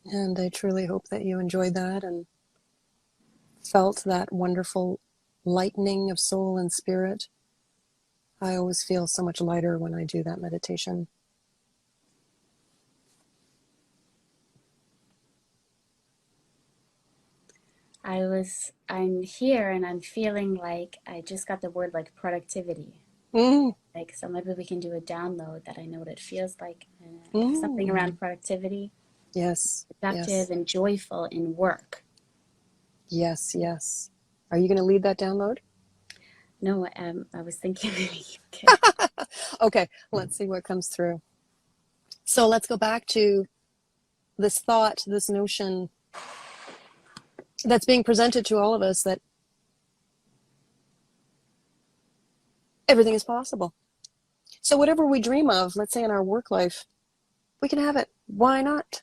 And I truly hope that you enjoyed that and felt that wonderful lightening of soul and spirit. I always feel so much lighter when I do that meditation. I'm here and I'm feeling like I just got the word like productivity. Like, so maybe we can do a download that I know what it feels like. Something around productivity. Yes. Productive Yes. and joyful in work. Yes, yes. Are you going to lead that download? No, I was thinking. Okay. Okay, let's see what comes through. So let's go back to this thought, this notion that's being presented to all of us that everything is possible. So whatever we dream of, let's say in our work life, we can have it. Why not?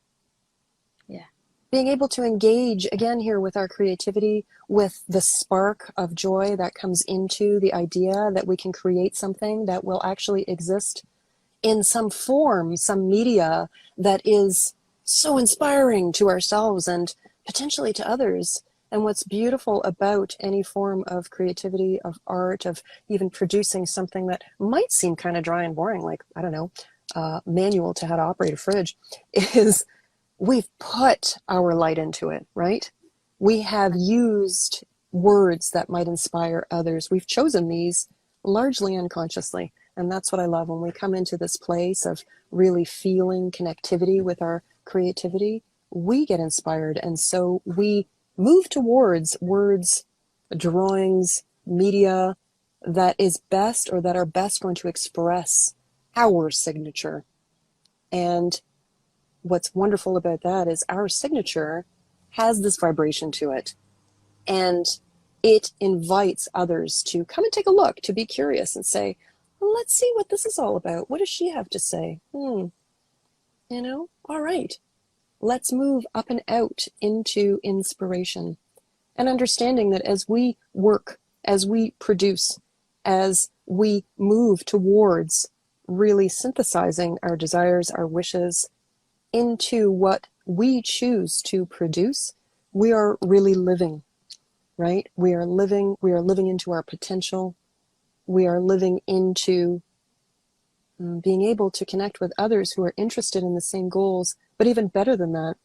Yeah. Being able to engage again here with our creativity, with the spark of joy that comes into the idea that we can create something that will actually exist in some form, some media that is so inspiring to ourselves and potentially to others. And what's beautiful about any form of creativity, of art, of even producing something that might seem kind of dry and boring, like, I don't know, manual to how to operate a fridge, is we've put our light into it, right? We have used words that might inspire others. We've chosen these largely unconsciously. And that's what I love when we come into this place of really feeling connectivity with our creativity, we get inspired. And so we move towards words, drawings, media that is best or that are best going to express our signature. And what's wonderful about that is our signature has this vibration to it. And it invites others to come and take a look, to be curious and say, well, let's see what this is all about. What does she have to say? You know, all right. Let's move up and out into inspiration and understanding that as we work, as we produce, as we move towards really synthesizing our desires, our wishes into what we choose to produce, we are really living, right? We are living into our potential. We are living into being able to connect with others who are interested in the same goals, but even better than that,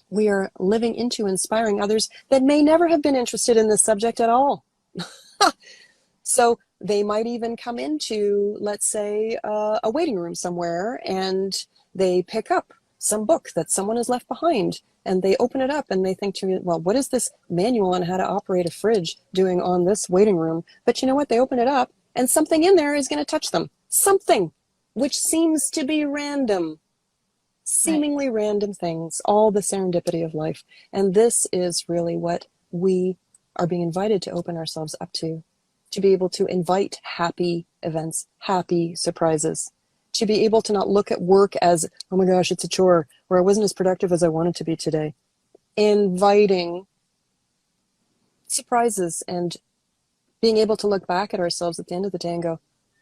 we are living into inspiring others that may never have been interested in this subject at all. So they might even come into, let's say, a waiting room somewhere, and they pick up some book that someone has left behind, and they open it up and they think to me, well, what is this manual on how to operate a fridge doing on this waiting room? But you know what? They open it up and something in there is going to touch them. Something which seems to be random. Seemingly random things, all the serendipity of life. And this is really what we are being invited to open ourselves up to be able to invite happy events, happy surprises, to be able to not look at work as, oh my gosh, it's a chore, or I wasn't as productive as I wanted to be today. Inviting surprises and being able to look back at ourselves at the end of the day and go,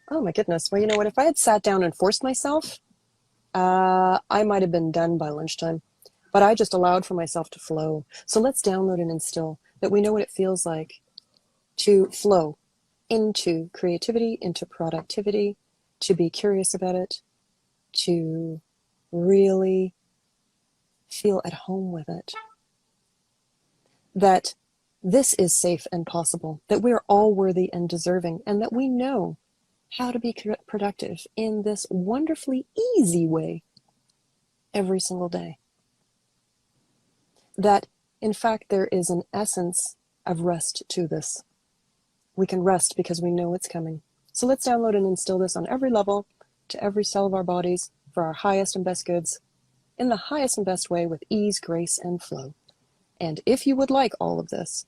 oh my goodness, well, you know what, if I had sat down and forced myself, I might have been done by lunchtime, but I just allowed for myself to flow. So let's download and instill that we know what it feels like to flow into creativity, into productivity, to be curious about it, to really feel at home with it. That this is safe and possible, that we are all worthy and deserving, and that we know how to be productive in this wonderfully easy way every single day. That, in fact, there is an essence of rest to this. We can rest because we know it's coming. So let's download and instill this on every level, to every cell of our bodies, for our highest and best goods, in the highest and best way, with ease, grace, and flow. And if you would like all of this,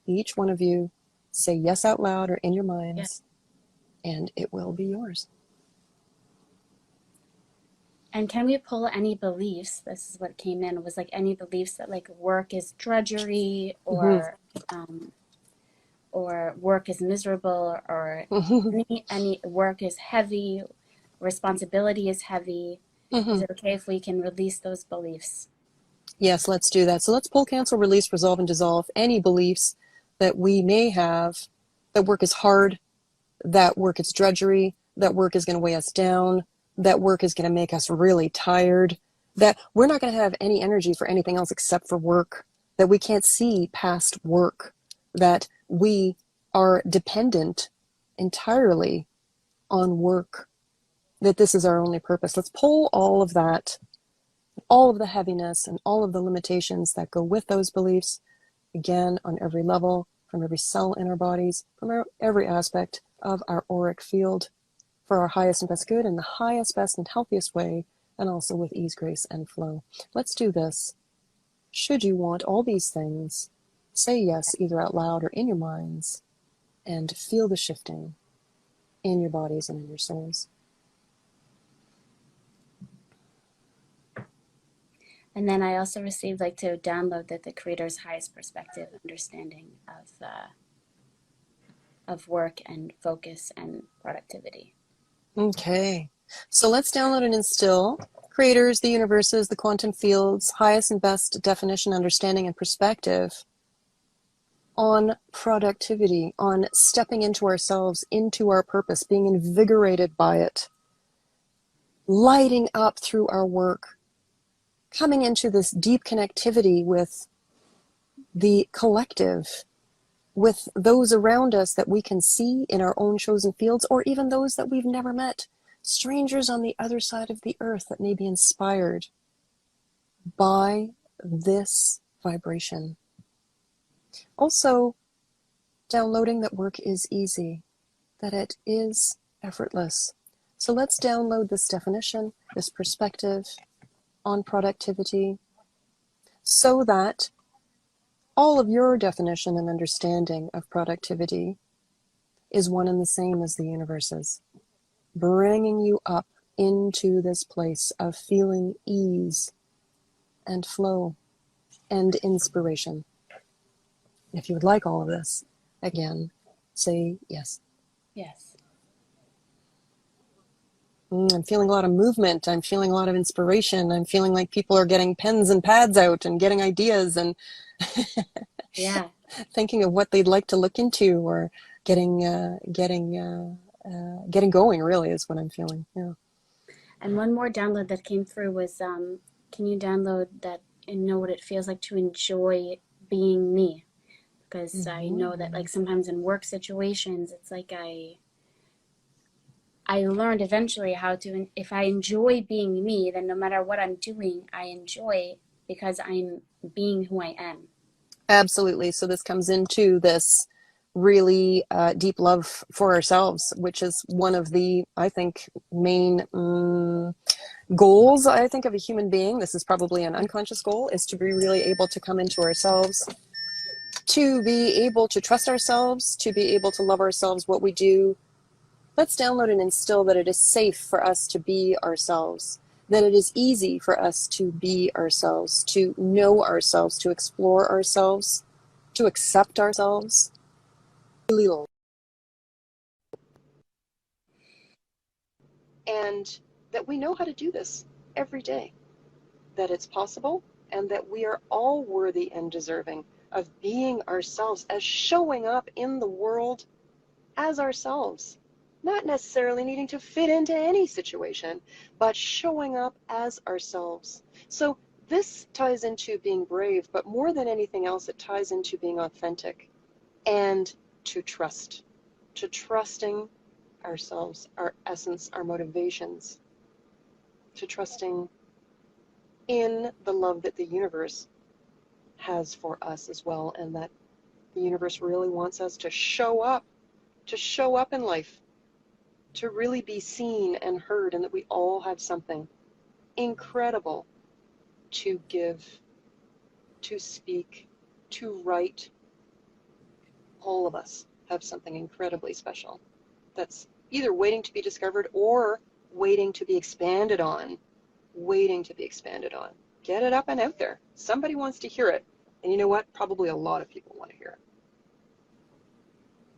each one of you say yes out loud or in your minds, and it will be yours. And can we pull any beliefs? This is what came in. It was like any beliefs that like work is drudgery, or work is miserable, or any work is heavy, responsibility is heavy. Is it okay if we can release those beliefs? Yes, let's do that. So let's pull, cancel, release, resolve, and dissolve any beliefs that we may have, that work is hard, that work is drudgery, that work is going to weigh us down, that work is going to make us really tired, that we're not going to have any energy for anything else except for work, that we can't see past work, that we are dependent entirely on work, that this is our only purpose. Let's pull all of that, all of the heaviness and all of the limitations that go with those beliefs, again, on every level, from every cell in our bodies, from every aspect of our auric field, for our highest and best good in the highest, best, and healthiest way, and also with ease, grace, and flow. Let's do this. Should you want all these things, say yes either out loud or in your minds, and feel the shifting in your bodies and in your souls. And then I also received like to download that the Creator's highest perspective, understanding of work and focus and productivity. Okay, so let's download and instill Creators, the universes, the quantum fields, highest and best definition, understanding, and perspective on productivity, on stepping into ourselves, into our purpose, being invigorated by it, lighting up through our work, coming into this deep connectivity with the collective, with those around us that we can see in our own chosen fields, or even those that we've never met, strangers on the other side of the earth that may be inspired by this vibration. Also, downloading that work is easy, that it is effortless. So let's download this definition, this perspective on productivity, so that all of your definition and understanding of productivity is one and the same as the universe's, bringing you up into this place of feeling ease and flow and inspiration. If you would like all of this, again, say yes. Yes. I'm feeling a lot of movement. I'm feeling a lot of inspiration. I'm feeling like people are getting pens and pads out and getting ideas and Yeah. thinking of what they'd like to look into, or getting getting going, really, is what I'm feeling. Yeah. And one more download that came through was, can you download that and know what it feels like to enjoy being me? Because I know that like sometimes in work situations, it's like I learned eventually how to, if I enjoy being me, then no matter what I'm doing, I enjoy because I'm being who I am. Absolutely. So this comes into this really deep love for ourselves, which is one of the, I think, main goals, I think, of a human being. This is probably an unconscious goal, is to be really able to come into ourselves, to be able to trust ourselves, to be able to love ourselves, what we do. Let's download and instill that it is safe for us to be ourselves, that it is easy for us to be ourselves, to know ourselves, to explore ourselves, to accept ourselves. And that we know how to do this every day, that it's possible, and that we are all worthy and deserving of being ourselves, as showing up in the world as ourselves, not necessarily needing to fit into any situation, but showing up as ourselves. So this ties into being brave, but more than anything else, it ties into being authentic and to trusting ourselves, our essence, our motivations, to trusting in the love that the universe has for us as well, and that the universe really wants us to show up in life, to really be seen and heard, and that we all have something incredible to give, to speak, to write. All of us have something incredibly special that's either waiting to be discovered or waiting to be expanded on, waiting to be expanded on. Get it up and out there. Somebody wants to hear it. And you know what? Probably a lot of people want to hear it.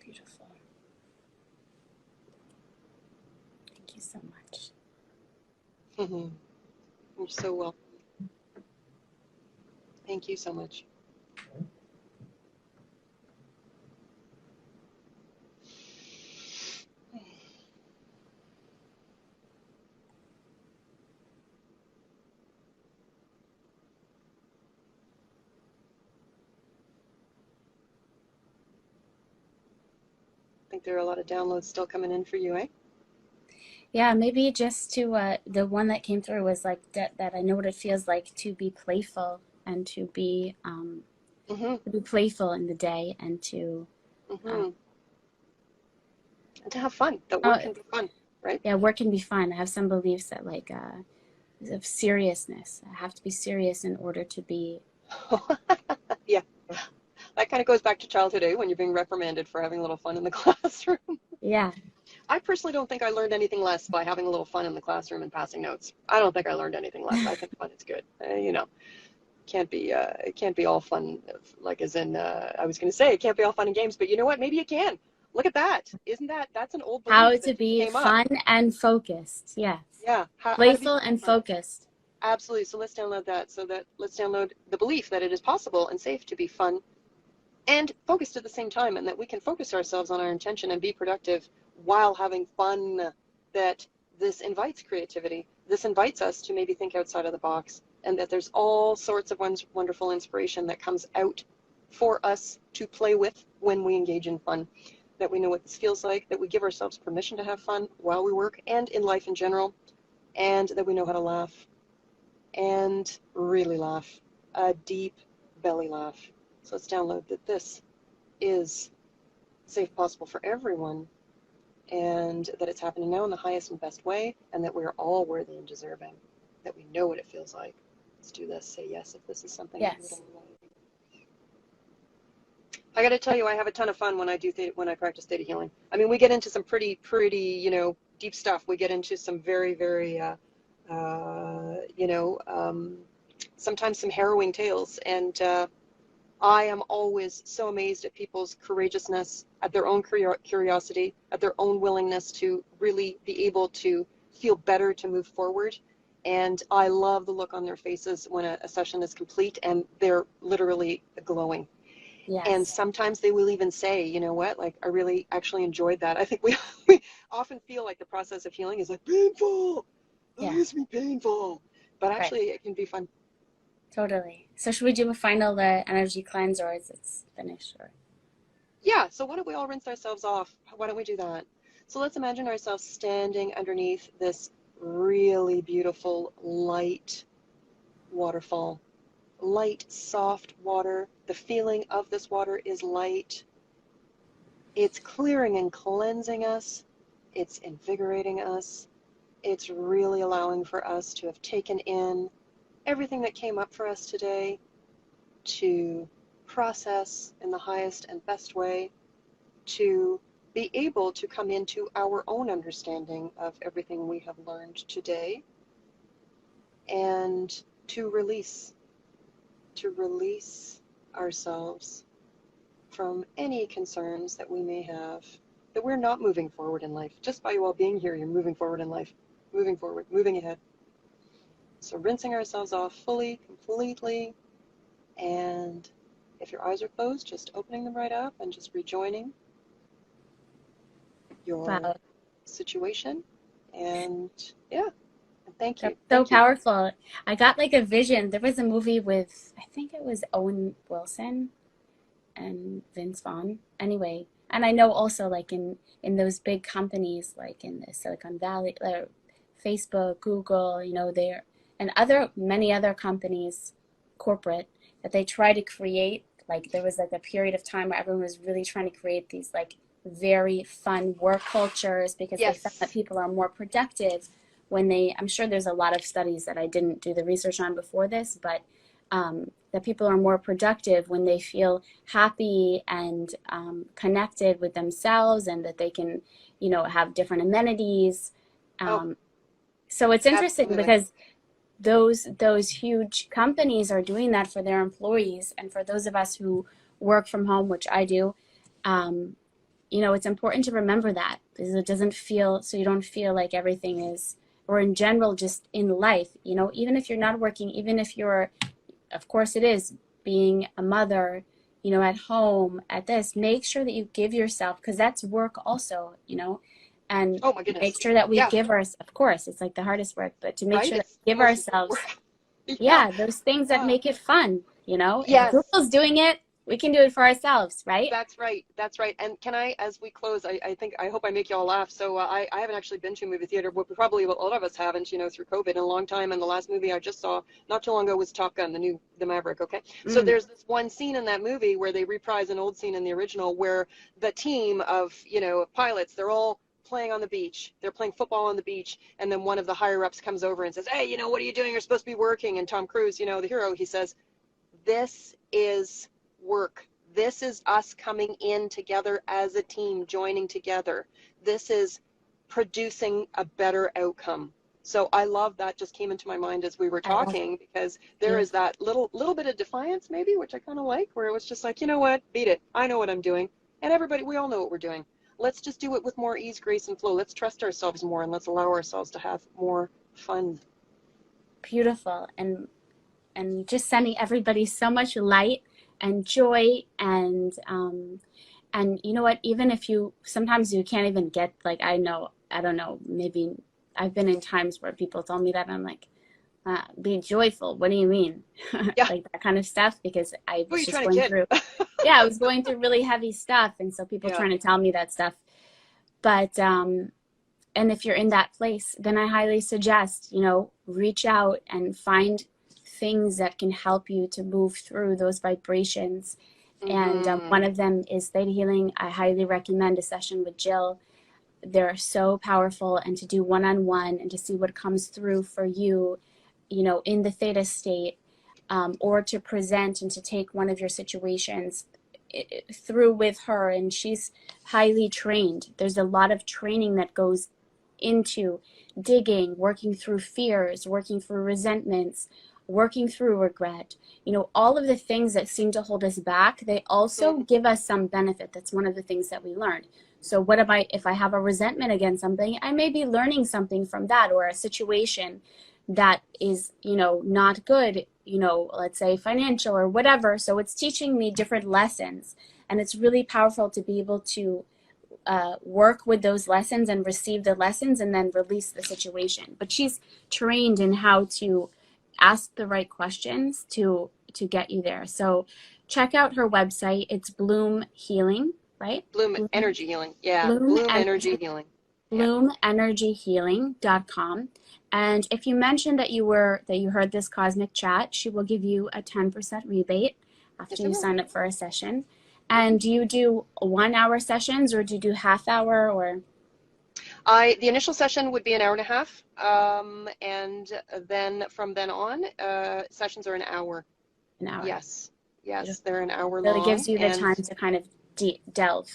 Beautiful. Thank you so much. You're so welcome. Thank you so much. I think there are a lot of downloads still coming in for you, eh? Yeah, maybe just to the one that came through was like that I know what it feels like to be playful and to be playful in the day and to And to have fun. That oh work can be fun, right? yeah, work can be fun. I have some beliefs that like of seriousness. I have to be serious in order to be. Yeah. That kind of goes back to childhood, eh? When you're being reprimanded for having a little fun in the classroom. Yeah. I personally don't think I learned anything less by having a little fun in the classroom and passing notes. I don't think I learned anything less. I think fun is good. It can't be all fun, like as in, I was going to say it can't be all fun and games, but you know what? Maybe it can. Look at that. That's an old How belief to that just be came up. fun and focused. Yes. Yeah, how to be Playful and fun. focused. Absolutely. So let's download that. Let's download the belief that it is possible and safe to be fun and focused at the same time, and that we can focus ourselves on our intention and be productive while having fun. That this invites creativity. This invites us to maybe think outside of the box, and that there's all sorts of wonderful inspiration that comes out for us to play with when we engage in fun. That we know what this feels like, that we give ourselves permission to have fun while we work and in life in general, and that we know how to laugh and really laugh, a deep belly laugh. So let's download that this is safe, possible for everyone, and that it's happening now in the highest and best way, and that we're all worthy and deserving, that we know what it feels like. Let's do this. Say yes if this is something that you Yes. don't like. I got to tell you, I have a ton of fun when I practice theta healing. I mean, we get into some pretty, deep stuff. We get into some very, very, sometimes some harrowing tales, and I am always so amazed at people's courageousness, at their own curiosity, at their own willingness to really be able to feel better, to move forward. And I love the look on their faces when a session is complete and they're literally glowing. And Yes. sometimes they will even say, you know what, like, I really actually enjoyed that. I think we, we often feel like the process of healing is like painful. Oh, Yeah. it's be painful. But Right. actually, it can be fun. Totally. So should we do a final energy cleanse, or is it finished? Or Yeah, so why don't we all rinse ourselves off? Why don't we do that? So let's imagine ourselves standing underneath this really beautiful light waterfall. Light, soft water. The feeling of this water is light. It's clearing and cleansing us. It's invigorating us. It's really allowing for us to have taken in everything that came up for us today, to process in the highest and best way, to be able to come into our own understanding of everything we have learned today, and to release ourselves from any concerns that we may have, that we're not moving forward in life. Just by you all being here, you're moving forward in life, moving forward, moving ahead. So rinsing ourselves off fully, completely, and if your eyes are closed, just opening them right up and just rejoining your wow, situation. And yeah, thank you. that's so Thank you. powerful. I got like a vision. There was a movie with, I think it was Owen Wilson and Vince Vaughn. Anyway, and I know also like in those big companies like in the Silicon Valley, Facebook, Google, there and other many other companies, corporate, that they try to create, like there was like a period of time where everyone was really trying to create these like very fun work cultures because they found that Yes. people are more productive when they, I'm sure there's a lot of studies that I didn't do the research on before this, but that people are more productive when they feel happy and connected with themselves, and that they can, have different amenities. Oh, Um, so it's interesting absolutely. because those huge companies are doing that for their employees, and for those of us who work from home, which I do, um, it's important to remember that, because it doesn't feel, so you don't feel like everything is, or in general, just in life, even if you're not working, even if you're, of course it is, being a mother, at home, at this, make sure that you give yourself, because that's work also, and Oh my make goodness. sure that we Yeah, give us, of course, it's like the hardest work, but to make right? sure that It's we the give most important ourselves, work. Yeah. yeah, those things that Oh, make it fun, if yes. Google's doing it, we can do it for ourselves, right? That's right. That's right. And can I, as we close, I think, I hope I make you all laugh. So I haven't actually been to a movie theater, but probably a lot of us haven't, through COVID in a long time. And the last movie I just saw not too long ago was Top Gun, the Maverick. Okay. So Mm. there's this one scene in that movie where they reprise an old scene in the original where the team of, pilots, they're all playing on the beach. They're playing football on the beach. And then one of the higher ups comes over and says, hey, what are you doing? You're supposed to be working. And Tom Cruise, the hero, he says, this is work. This is us coming in together as a team, joining together. This is producing a better outcome. So I love that, just came into my mind as we were I love it. talking, because there is Beautiful. that little bit of defiance maybe, which I kind of like, where it was just like, you know what, beat it. I know what I'm doing. And everybody, we all know what we're doing. Let's just do it with more ease, grace, and flow. Let's trust ourselves more, and let's allow ourselves to have more fun. Beautiful. And just sending everybody so much light and joy, and you know what, even if you, sometimes you can't even get, like, I don't know, maybe I've been in times where people told me that, and I'm like, be joyful, what do you mean? Yeah, Like that kind of stuff, because I who are was you just trying to going kid? through, yeah, I was going through really heavy stuff, and so people Yeah. trying to tell me that stuff, but and if you're in that place, then I highly suggest, reach out and find things that can help you to move through those vibrations. And Mm-hmm. one of them is theta healing. I highly recommend a session with Jill. They're so powerful, and to do one-on-one and to see what comes through for you, in the theta state, or to present and to take one of your situations through with her. And she's highly trained. There's a lot of training that goes into digging, working through fears, working through resentments, working through regret. All of the things that seem to hold us back, they also Mm-hmm. give us some benefit. That's one of the things that we learned. So what if I have a resentment against something, I may be learning something from that, or a situation that is, not good, let's say financial or whatever. So it's teaching me different lessons. And it's really powerful to be able to work with those lessons and receive the lessons and then release the situation. But she's trained in how to ask the right questions to get you there. So check out her website. It's Bloom Healing, right? Bloom Energy Healing. Yeah, Bloom Bloom Energy Energy, Healing. Yeah. bloomenergyhealing.com. And if you mentioned that you heard this cosmic chat, she will give you a 10% rebate after Yes, you sign up for a session. And do you do 1 hour sessions, or do you do half hour, or? The initial session would be an hour and a half, and then from then on, sessions are an hour. An hour. Yes, Beautiful. they're an hour So long. it gives you the and time to kind of delve.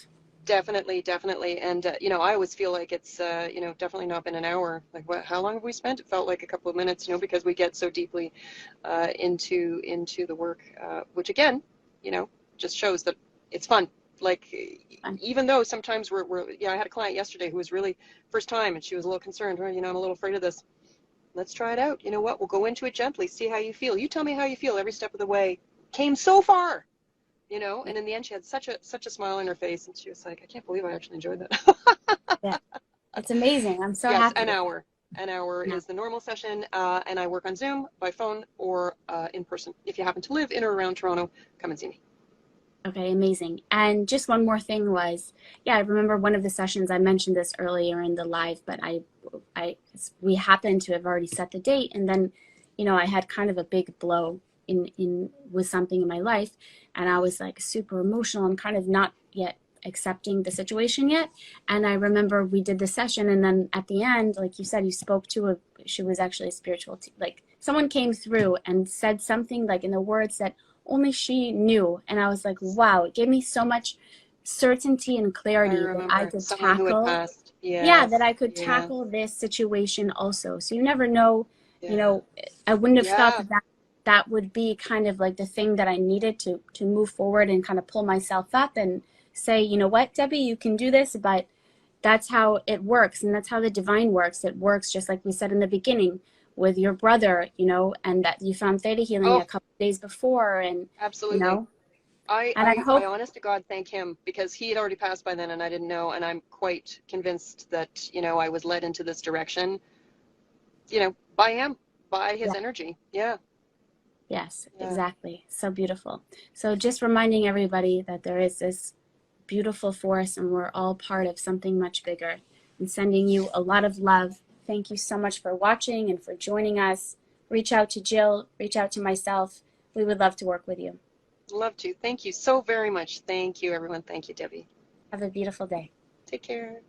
Definitely, definitely. And, I always feel like it's, definitely not been an hour. Like, how long have we spent? It felt like a couple of minutes, because we get so deeply into the work, which again, just shows that it's fun. Like, even though sometimes I had a client yesterday who was really first time, and she was a little concerned, I'm a little afraid of this. Let's try it out. You know what? We'll go into it gently, see how you feel. You tell me how you feel every step of the way. Came so far. And in the end, she had such a smile on her face, and she was like, I can't believe I actually enjoyed that. Yeah, it's amazing. I'm so Yes, happy. an hour. An hour is the normal session, and I work on Zoom, by phone, or in person. If you happen to live in or around Toronto, come and see me. Okay, amazing. And just one more thing was, I remember one of the sessions, I mentioned this earlier in the live, but we happened to have already set the date, and then, I had kind of a big blow in with something in my life, and I was like super emotional and kind of not yet accepting the situation yet. And I remember we did the session, and then at the end, like you said, you spoke to she was actually a spiritual, like someone came through and said something like in the words that only she knew. And I was like, wow, it gave me so much certainty and clarity that I could someone who had tackle. passed. Yeah, that I could Yes. tackle this situation also. So you never know, Yeah. I wouldn't have thought Yeah. that would be kind of like the thing that I needed to move forward and kind of pull myself up and say, you know what, Debbie, you can do this. But that's how it works, and that's how the divine works. It works just like we said in the beginning with your brother, and that you found Theta healing a couple of days before, and Absolutely. I hope, honest to God thank him, because he had already passed by then and I didn't know, and I'm quite convinced that, I was led into this direction, by him, by his energy. Yeah. Yes, exactly. So beautiful. So just reminding everybody that there is this beautiful force, and we're all part of something much bigger, and sending you a lot of love. Thank you so much for watching and for joining us. Reach out to Jill, reach out to myself. We would love to work with you. Love to. Thank you so very much. Thank you, everyone. Thank you, Debbie. Have a beautiful day. Take care.